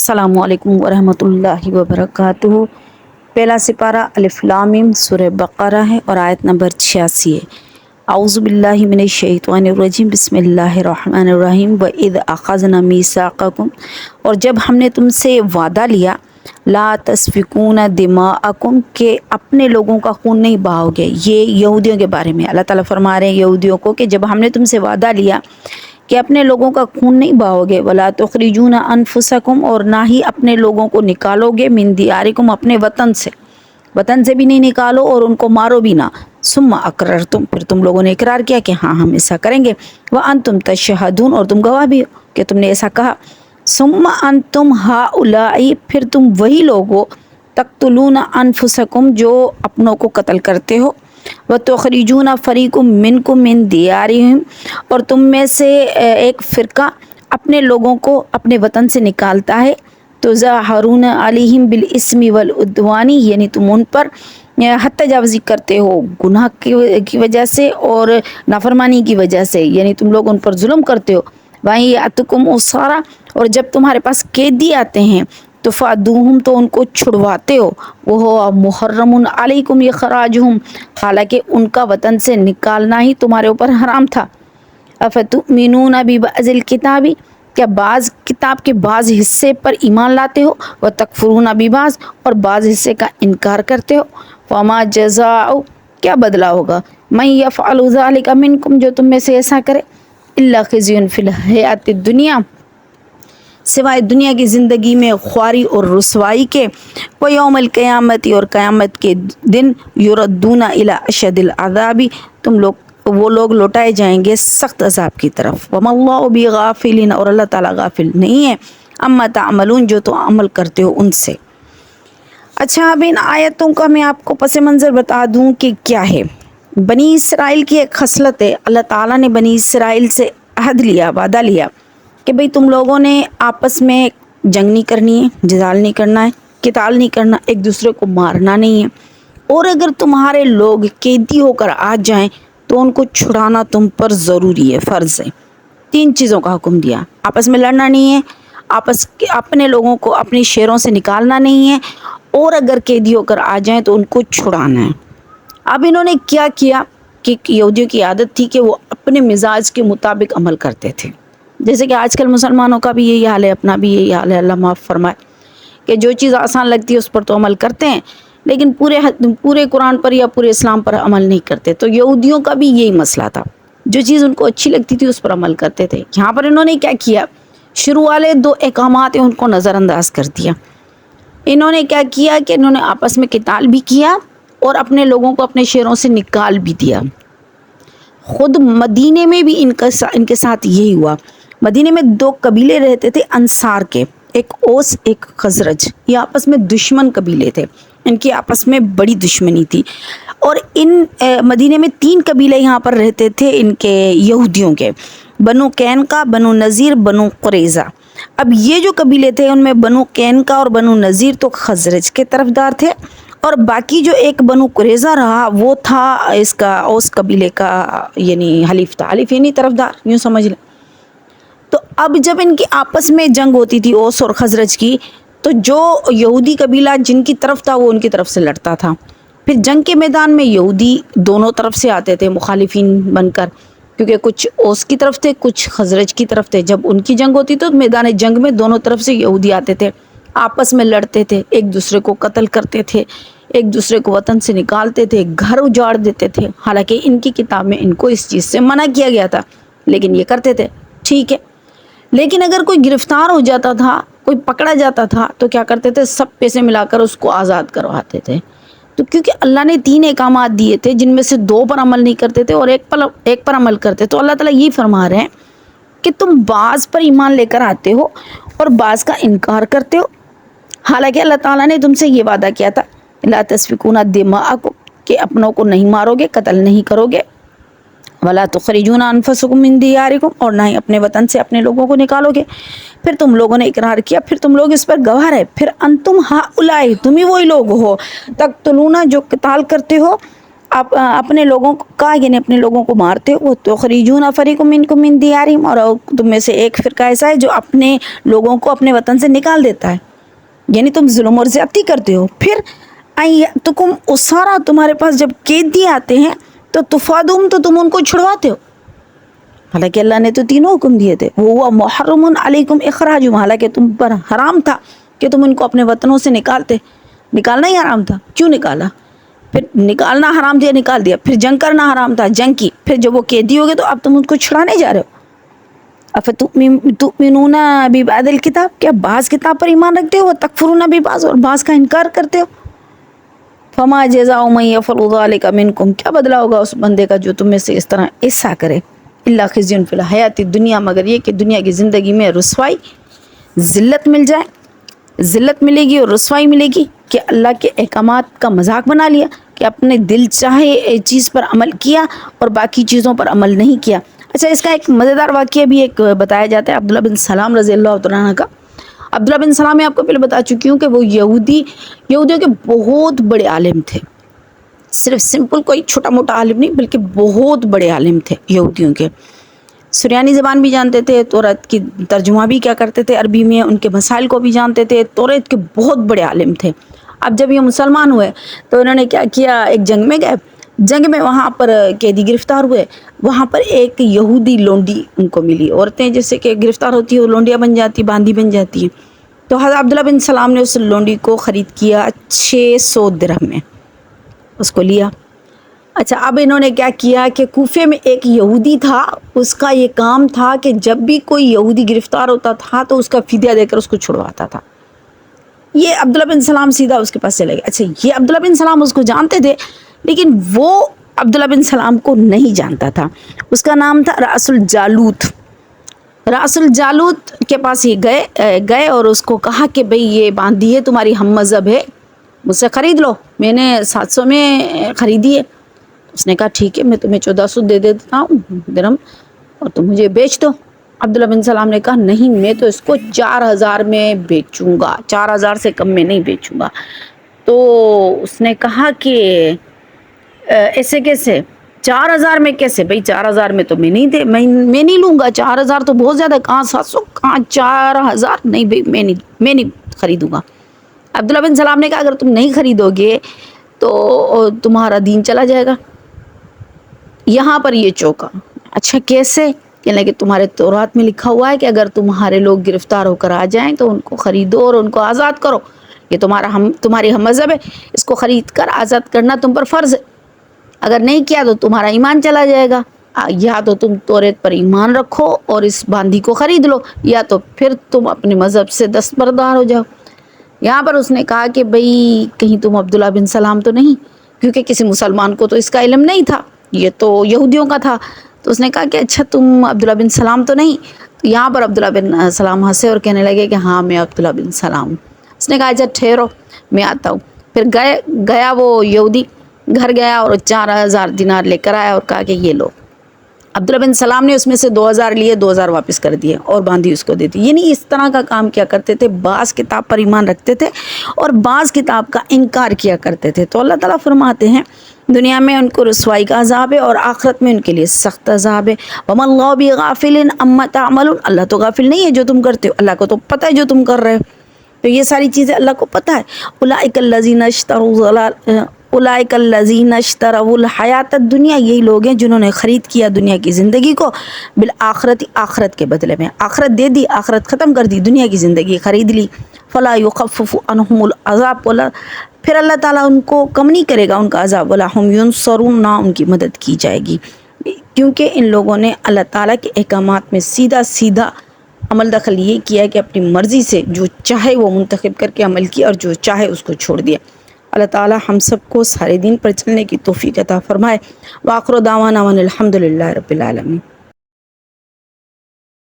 अस्सलामु अलैकुम वरहमतुल्लाहि वबरकातुहू। पहला सिपारा अलिफ लाम मीम सूरह बक़रा है और आयत नंबर 86 है। औज़ु बिल्लाहि मिनश शैतानिर रजीम बिस्मिल्लाहिर रहमानिर रहीम व इज़ अख़ज़ना मीसाक़कुम, और जब हमने तुमसे वादा लिया, ला तस्फ़िकूना दिमाअकुम, के अपने लोगों का खून नहीं बहाओगे। ये यहूदियों के बारे में अल्लाह ताला फरमा रहे हैं यहूदियों को कि जब हमने तुमसे वादा लिया कि अपने लोगों का खून नहीं बहाओगे, वला तुखरिजूना अनफुसकुम, और ना ही अपने लोगों को निकालोगे, मिन दियारिकुम, अपने वतन से भी नहीं निकालो और उनको मारो भी ना। सुम्मा अकररतुम, फिर तुम लोगों ने इकरार किया कि हाँ हम ऐसा करेंगे। व अंतुम तशहदून, और तुम गवाह भी हो कि तुमने ऐसा कहा। सुम्मा अंतुम हाउलाई, फिर तुम वही लोग हो, तक़तुलूना अनफुसकुम, जो अपनों को कत्ल करते हो। व तुखरिजूना फरीकुम मिनकुम मिन दियारिहिम, और तुम में से एक फ़िरका अपने लोगों को अपने वतन से निकालता है। तो ज़ाहरून अलैहिम बिल इस्मि वल उद्वानी, यानी तुम उन पर हद तजावज़ी करते हो गुनाह की वजह से और नाफरमानी की वजह से, यानी तुम लोग उन पर जुल्म करते हो। वहीं अतकुम उसारा, और जब तुम्हारे पास कैदी आते हैं तो फ़ादूहुम, तो उनको छुड़वाते हो। वो हो मुहर्रमुन अलैकुम इखराजुहुम, हालांकि उनका वतन से निकालना ही तुम्हारे ऊपर हराम था। अफतुमिनूना बिबअज़िल किताबी, क्या बाज़ किताब के बाज़ हिस्से पर ईमान लाते हो। व तकफुरूना बिबाज़, और बाज़ हिस्से का इनकार करते हो। फमा जज़ाउ, क्या बदला होगा, मन यफ़अलु ज़ालिका मिनकुम, जो तुम में से ऐसा करे, इल्ला ख़िज़्युन फ़िल हयातिद दुनिया, सिवाय दुनिया की ज़िंदगी में ख्वारी और रुसवाई के। व यौमल क़यामती, और क़यामत के दिन, युरद्दूना इला अशदिल अज़ाबी, वो लोग लौटाए जाएंगे सख्त अज़ाब की तरफ। वमल्लाहु बिगाफिलिन, और अल्लाह ताला गाफिल नहीं है, अम्मा तामलून, जो तो अमल करते हो उनसे। अच्छा, अब इन आयतों का मैं आपको पस मंज़र बता दूं कि क्या है। बनी इसराइल की एक खसलत है। अल्लाह ताला ने बनी इसराइल से अहद लिया, वादा लिया कि भाई तुम लोगों ने आपस में जंग नहीं करनी है, जिदाल नहीं करना है, किताल नहीं करना, एक दूसरे को मारना नहीं है, और अगर तुम्हारे लोग कैदी होकर आ जाएं तो उनको छुड़ाना तुम पर ज़रूरी है, फ़र्ज़ है। 3 चीज़ों का हुक्म दिया। आपस में लड़ना नहीं है, अपने लोगों को अपनी शहरों से निकालना नहीं है, और अगर कैदी होकर आ जाएं तो उनको छुड़ाना है। अब इन्होंने क्या किया कि यहूदियों की आदत थी कि वो अपने मिजाज के मुताबिक अमल करते थे। जैसे कि आजकल मुसलमानों का भी यही हाल है, अपना भी यही हाल है, अल्लाह माफ़ फरमाए, कि जो चीज़ आसान लगती है उस पर तो अमल करते हैं, लेकिन पूरे कुरान पर या पूरे इस्लाम पर अमल नहीं करते। तो यहूदियों का भी यही मसला था, जो चीज़ उनको अच्छी लगती थी उस पर अमल करते थे। यहाँ पर इन्होंने क्या किया, शुरू वाले 2 अहकामात हैं उनको नज़रअंदाज कर दिया। इन्होंने क्या किया कि इन्होंने आपस में किताल भी किया और अपने लोगों को अपने शहरों से निकाल भी दिया। खुद मदीने में भी इनके साथ यही हुआ। मदीने में 2 कबीले रहते थे अंसार के, एक ओस एक खजरज। ये आपस में दुश्मन कबीले थे, इनकी आपस में बड़ी दुश्मनी थी। और इन मदीने में 3 कबीले यहाँ पर रहते थे इनके यहूदियों के, बनु कैनका, बनु नज़ीर, बनु कुरैज़ा। अब ये जो कबीले थे उनमें बनु कैनका और बनु नज़ीर तो खजरज के तरफदार थे, और बाकी जो एक बनु कुरैज़ा रहा वो था इसका ओस कबीले का, यानी हलीफ था। हलीफ यानी तरफदार, यूँ समझ लें। तो अब जब इनकी आपस में जंग होती थी ओस और खजरज की, तो जो यहूदी कबीला जिनकी तरफ था वो उनकी तरफ से लड़ता था। फिर जंग के मैदान में यहूदी दोनों तरफ से आते थे मुखालिफिन बनकर, क्योंकि कुछ ओस की तरफ थे कुछ खजरज की तरफ थे। जब उनकी जंग होती तो मैदान जंग में दोनों तरफ से यहूदी आते थे, आपस में लड़ते थे, एक दूसरे को कत्ल करते थे, एक दूसरे को वतन से निकालते थे, घर उजाड़ देते थे। हालांकि इनकी किताब में इनको इस चीज़ से मना किया गया था, लेकिन ये करते थे, ठीक है। लेकिन अगर कोई गिरफ्तार हो जाता था, कोई पकड़ा जाता था, तो क्या करते थे, सब पैसे मिलाकर उसको आज़ाद करवाते थे। तो क्योंकि अल्लाह ने 3 अहकामात दिए थे जिनमें से 2 पर अमल नहीं करते थे और एक पर अमल करते, तो अल्लाह ताला यही फरमा रहे हैं कि तुम बाज़ पर ईमान लेकर आते हो और बाज़ का इनकार करते हो। हालांकि अल्लाह ताला ने तुमसे ये वादा किया था, ला तस्फिकूना दिमाअकुम, कि अपनों को नहीं मारोगे, कत्ल नहीं करोगे। वला तुखरिजूना अनफुसकुम मिन दियारिकुम, और ना ही अपने वतन से अपने लोगों को निकालोगे। फिर तुम लोगों ने इकरार किया, फिर तुम लोग इस पर गवाह रहे। फिर अंतुम हाउलाई, तुम ही वही लोग हो, तक़तुलूना, जो क़िताल करते हो, آپ اپنے لوگوں کو کہا یعنی اپنے لوگوں کو مارتے ہو، تخرجون فریقم منکم من دیارہم، اور تم میں سے ایک فرقہ ایسا ہے جو اپنے لوگوں کو اپنے وطن سے نکال دیتا ہے، یعنی تم ظلم اور زیادتی کرتے ہو. پھر تکم اسارا، تمہارے پاس جب قیدی آتے ہیں تو تفادہم، تو تم ان کو چھڑواتے ہو، حالانکہ اللہ نے تو تینوں حکم دیے تھے. وہ محرم علیکم اخراجہم، حالانکہ تم پر حرام تھا کہ تم ان کو اپنے وطنوں سے نکالتے. نکالنا ہی حرام تھا، کیوں نکالا؟ پھر نکالنا حرام تھا، نکال دیا. پھر جنگ کرنا حرام تھا، جنگ کی. پھر جب وہ قیدی ہو گئے تو اب تم ان کو چھڑانے جا رہے ہو. افتؤمنون ببعض الکتاب، کیا بعض کتاب پر ایمان رکھتے ہو؟ تکفرون ببعض، اور بعض کا انکار کرتے ہو. فما جزاء من یفعل ذلک منکم، کیا بدلہ ہوگا اس بندے کا جو تم میں سے اس طرح ایسا کرے. الا خزی فی الحیات الدنیا، مگر یہ کہ دنیا کی زندگی میں رسوائی، ذلت مل جائے، ذلت ملے گی اور رسوائی ملے گی کہ اللہ کے احکامات کا مذاق بنا لیا، کہ اپنے دل چاہے چیز پر عمل کیا اور باقی چیزوں پر عمل نہیں کیا. اچھا، اس کا ایک مزیدار واقعہ بھی ایک بتایا جاتا ہے عبداللہ بن سلام رضی اللہ تعالیٰ عنہ کا. عبداللہ بن سلام میں آپ کو پہلے بتا چکی ہوں کہ وہ یہودیوں کے بہت بڑے عالم تھے. صرف سمپل کوئی چھوٹا موٹا عالم نہیں، بلکہ بہت بڑے عالم تھے یہودیوں کے. سریانی زبان بھی جانتے تھے، توریت کی ترجمہ بھی کیا کرتے تھے عربی میں، ان کے مسائل کو بھی جانتے تھے. توریت کے بہت بڑے عالم تھے. اب جب یہ مسلمان ہوئے تو انہوں نے کیا کیا، ایک جنگ میں گئے. جنگ میں وہاں پر قیدی گرفتار ہوئے. وہاں پر ایک یہودی لونڈی ان کو ملی. عورتیں جیسے کہ گرفتار ہوتی ہیں وہ لونڈیاں بن جاتی، باندھی بن جاتی ہیں. تو حضرت عبداللہ بن سلام نے اس لونڈی کو خرید کیا 600 درہم میں، اس کو لیا. اچھا، اب انہوں نے کیا کیا کہ کوفے میں ایک یہودی تھا، اس کا یہ کام تھا کہ جب بھی کوئی یہودی گرفتار ہوتا تھا تو اس کا فدیہ دے کر اس کو چھڑواتا تھا. یہ عبداللہ بن سلام سیدھا اس کے پاس چلے گئے. اچھا، یہ عبداللہ بن سلام اس کو جانتے تھے، لیکن وہ عبداللہ بن سلام کو نہیں جانتا تھا. اس کا نام تھا رأس الجالوت. رأس الجالوت کے پاس یہ گئے اور اس کو کہا کہ بھئی یہ باندھی ہے، تمہاری ہم مذہب ہے، مجھ سے خرید لو، میں نے 700 میں خریدی ہے. اس نے کہا ٹھیک ہے، میں تمہیں 1400 دے دیتا ہوں درہم اور تم مجھے بیچ دو. عبداللہ بن سلام نے کہا نہیں، میں تو اس کو 4000 میں بیچوں گا، 4000 سے کم میں نہیں بیچوں گا. تو اس نے کہا کہ ایسے کیسے، 4000 میں کیسے؟ بھئی 4000 میں تو میں نہیں لوں گا، 4000 تو بہت زیادہ، کہاں 700، کہاں 4000، نہیں بھئی میں نہیں خریدوں گا. عبداللہ بن سلام نے کہا اگر تم نہیں خریدو گے تو تمہارا دین چلا جائے گا. یہاں پر یہ چوکا. اچھا کیسے؟ کہنے لگے تمہارے تورات میں لکھا ہوا ہے کہ اگر تمہارے لوگ گرفتار ہو کر آ جائیں تو ان کو خریدو اور ان کو آزاد کرو. یہ تمہاری ہم مذہب ہے، اس کو خرید کر آزاد کرنا تم پر فرض ہے. اگر نہیں کیا تو تمہارا ایمان چلا جائے گا. یا تو تم توریت پر ایمان رکھو اور اس باندھی کو خرید لو، یا تو پھر تم اپنے مذہب سے دستبردار ہو جاؤ. یہاں پر اس نے کہا کہ بھئی کہیں تم عبداللہ بن سلام تو نہیں، کیونکہ کسی مسلمان کو تو اس کا علم نہیں تھا، یہ تو یہودیوں کا تھا. تو اس نے کہا کہ اچھا تم عبداللہ بن سلام تو نہیں. تو یہاں پر عبداللہ بن سلام ہنسے اور کہنے لگے کہ ہاں میں عبداللہ بن سلام. اس نے کہا اچھا ٹھہرو میں آتا ہوں. پھر گیا وہ یہودی، گھر گیا اور 4000 دینار لے کر آیا اور کہا کہ یہ لو. عبداللہ بن سلام نے اس میں سے 2000 لیے، 2000 واپس کر دیے اور باندھی اس کو دے دی. یعنی اس طرح کا کام کیا کرتے تھے، بعض کتاب پر ایمان رکھتے تھے اور بعض کتاب کا انکار کیا کرتے تھے. تو اللہ تعالیٰ فرماتے ہیں دنیا میں ان کو رسوائی کا عذاب ہے اور آخرت میں ان کے لیے سخت عذاب ہے. وَمَا اللَّهُ بِغَافِلٍ عَمَّا تَعْمَلُونَ، اللہ تو غافل نہیں ہے جو تم کرتے ہو، اللہ کو تو پتہ ہے جو تم کر رہے ہو. تو یہ ساری چیزیں اللہ کو پتہ ہے. اولئک الذین اشتروا الحیات الدنیا، یہی لوگ ہیں جنہوں نے خرید کیا دنیا کی زندگی کو بالآخرت، آخرت کے بدلے میں. آخرت دے دی، آخرت ختم کر دی، دنیا کی زندگی خرید لی. فلا یخفف عنہم العذاب، پھر اللہ تعالیٰ ان کو کم نہیں کرے گا ان کا عذاب. ولا ہم ینصرون، نہ ان کی مدد کی جائے گی، کیونکہ ان لوگوں نے اللہ تعالیٰ کے احکامات میں سیدھا عمل دخل یہ کیا کہ اپنی مرضی سے جو چاہے وہ منتخب کر کے عمل کیا اور جو چاہے اس کو چھوڑ دیا. اللہ تعالیٰ ہم سب کو سارے دین پر چلنے کی توفیق عطا فرمائے. وآخر دعوانا الحمد للہ رب العالمین.